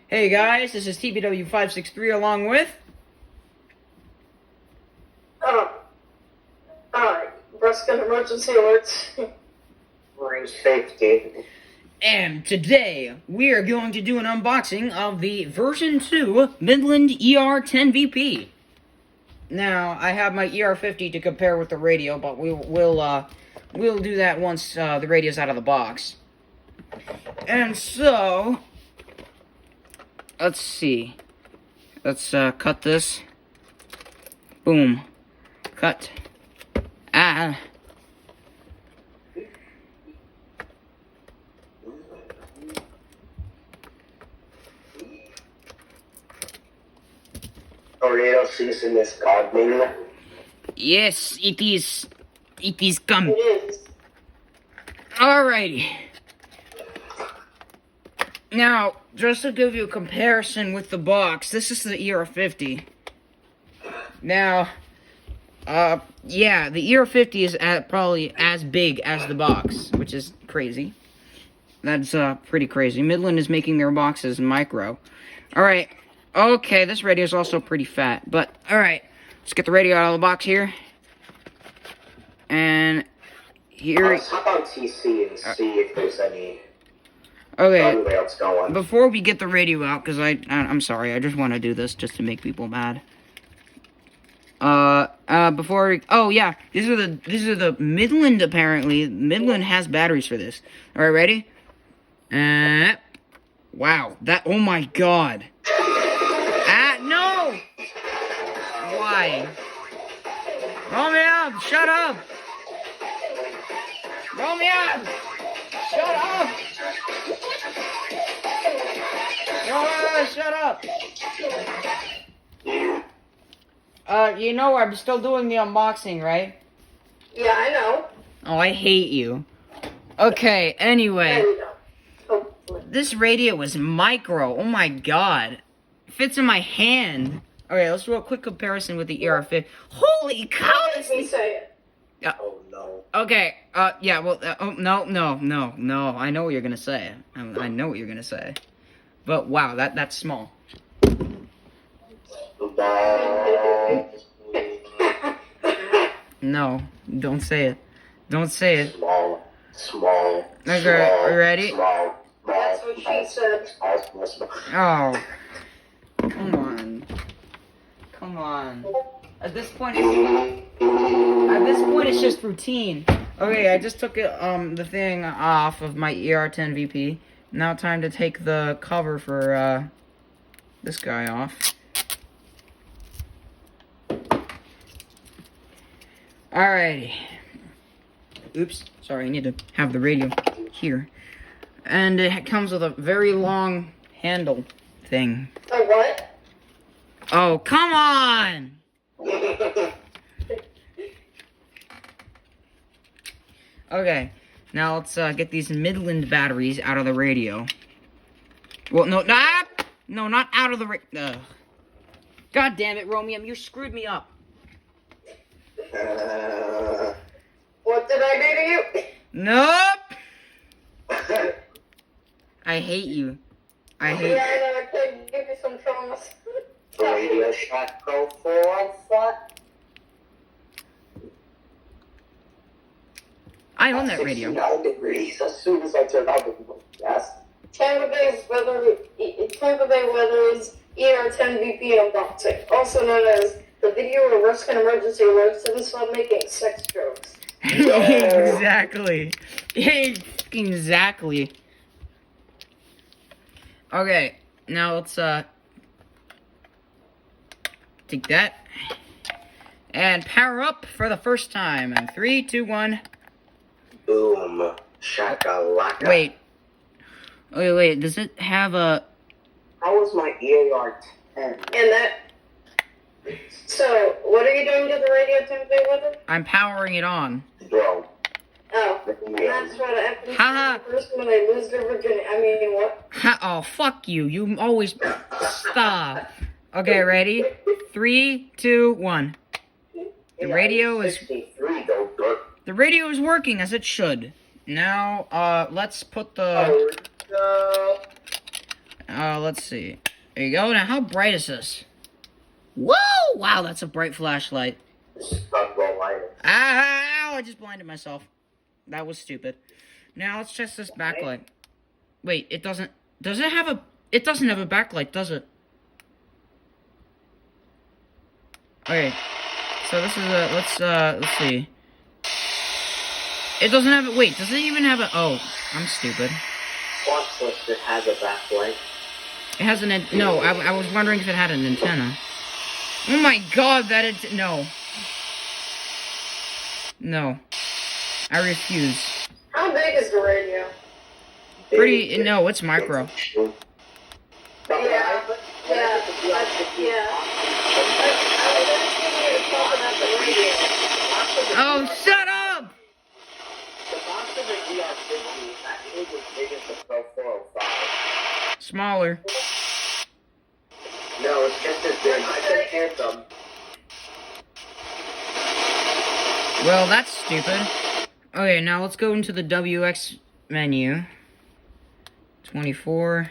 Hey guys, this is TBW563 along with... Rescue emergency alerts. Range safety. And today, we are going to do an unboxing of the version 2 Midland ER-10VP. Now, I have my ER-50 to compare with the radio, but we'll do that once the radio's out of the box. And so, let's see. Let's cut this. Boom. Cut. Ah. Tornado season is coming. Yes, it is. It is coming. It is. Alrighty. Now, just to give you a comparison with the box, this is the ER-50. Now, yeah, the ER-50 is probably as big as the box, which is crazy. That's, pretty crazy. Midland is making their boxes micro. Alright. Okay, this radio is also pretty fat, but, alright. Let's get the radio out of the box here. And, here... Let's hop on TC and see if there's any... Okay, going. before we get the radio out, because I'm sorry, I just want to do this just to make people mad. Oh yeah, these are the Midland, apparently. Midland has batteries for this. Alright, ready? Wow, oh my god. No! Why? Roll me up, shut up! Roll me up! Shut up! Shut up! You know I'm still doing the unboxing, right? Yeah, I know. Oh, I hate you. Okay, anyway. There we go. Hopefully. This radio is micro. Oh my god. It fits in my hand. Okay, let's do a quick comparison with the ER-50. Holy cow! Let me say it. Oh no. Okay, yeah, well, no. I know what you're gonna say. I know what you're gonna say. But wow, that's small. No, don't say it. Don't say it. Small. Okay, are you ready? That's what she said. Oh. Come on. At this point, it's just routine. Okay, I just took the thing off of my ER-10VP. Now time to take the cover for, this guy off. Alrighty. Oops, sorry, I need to have the radio here. And it comes with a very long handle thing. A what? Oh, come on! Okay, now let's get these Midland batteries out of the radio. Well, no, not out of the radio. God damn it, Romeo, you screwed me up. What did I do to you? Nope! I hate you. I hate... Yeah, I know, I could give you some traumas. Radio Shack Pro 4 what? I own that radio. 69 degrees as soon as I turn on the gas. Tampa Bay weather is ER-10VP unboxing, also known as the video where rescue emergency alerts and stop making sex jokes. Exactly. Exactly. Okay, now let's take that and power up for the first time. In 3, 2, 1. Boom. Shakalaka. Wait. Does it have a... How was my ER-10? And that... So, what are you doing to the radio, Tampa Bay weather? I'm powering it on. Bro. Oh, and that's what happens Ha-ha. to the person when they lose their virginity. I mean, what? Oh, fuck you. You always... Stop. Okay, ready? 3, 2, 1. The radio is... 63 though, but... The radio is working as it should. Now, let's put the... Let's see. There you go. Now, how bright is this? Whoa! Wow, that's a bright flashlight. Ow! I just blinded myself. That was stupid. Now, let's test this backlight. Wait, it doesn't... Does it have a... It doesn't have a backlight, does it? Okay. So this is a... let's see. It doesn't have a... Wait, does it even have a... Oh, I'm stupid. Watch list, it has a backlight. It has an... No, I was wondering if it had an antenna. Oh my god, that is... No. No. I refuse. How big is the radio? Pretty... No, it's micro. Yeah. I was talking about the radio. Oh, shut up! The box of the ER-10VP is actually as big as the Pro 405. Smaller. No, it's just as big. I compared them. Well, that's stupid. Okay, now let's go into the WX menu. 24.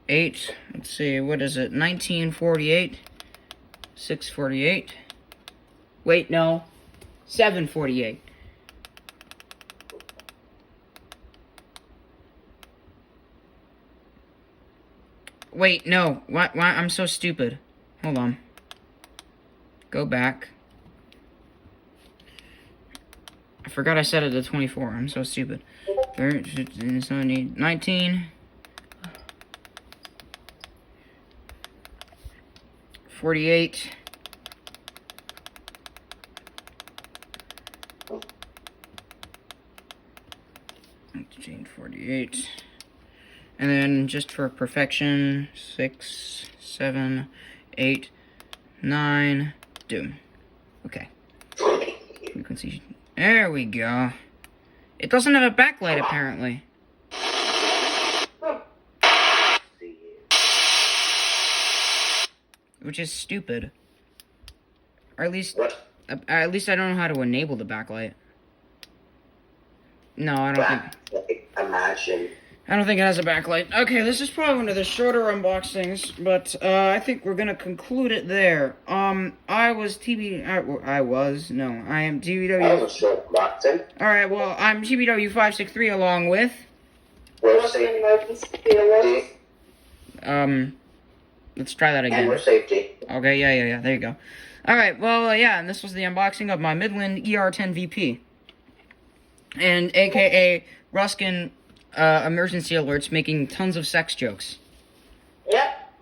8. Let's see, what is it? 1948. 648. Wait, no. 748. Wait, no. Why? I'm so stupid. Hold on. Go back. I forgot I set it to 24. I'm so stupid. 19. 48. Change 48. And then just for perfection, 6, 7, 8, 9, doom. Okay. Frequency. There we go. It doesn't have a backlight apparently. Which is stupid. Or at least I don't know how to enable the backlight. No, I don't think. Imagine. I don't think it has a backlight. Okay, this is probably one of the shorter unboxings, but I think we're gonna conclude it there. I am TBW. That was a short unboxing. Alright, well, I'm TBW563 along with... We're safe. Let's try that again. And we're safety. Okay, yeah, there you go. Alright, well, yeah, and this was the unboxing of my Midland ER-10VP. And aka Ruskin emergency alerts making tons of sex jokes. Yep.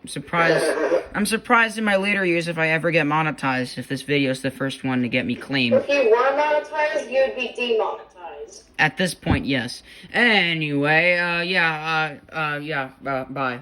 I'm surprised in my later years if I ever get monetized, if this video is the first one to get me claimed. If you were monetized, you'd be demonetized. At this point, yes. Anyway, bye.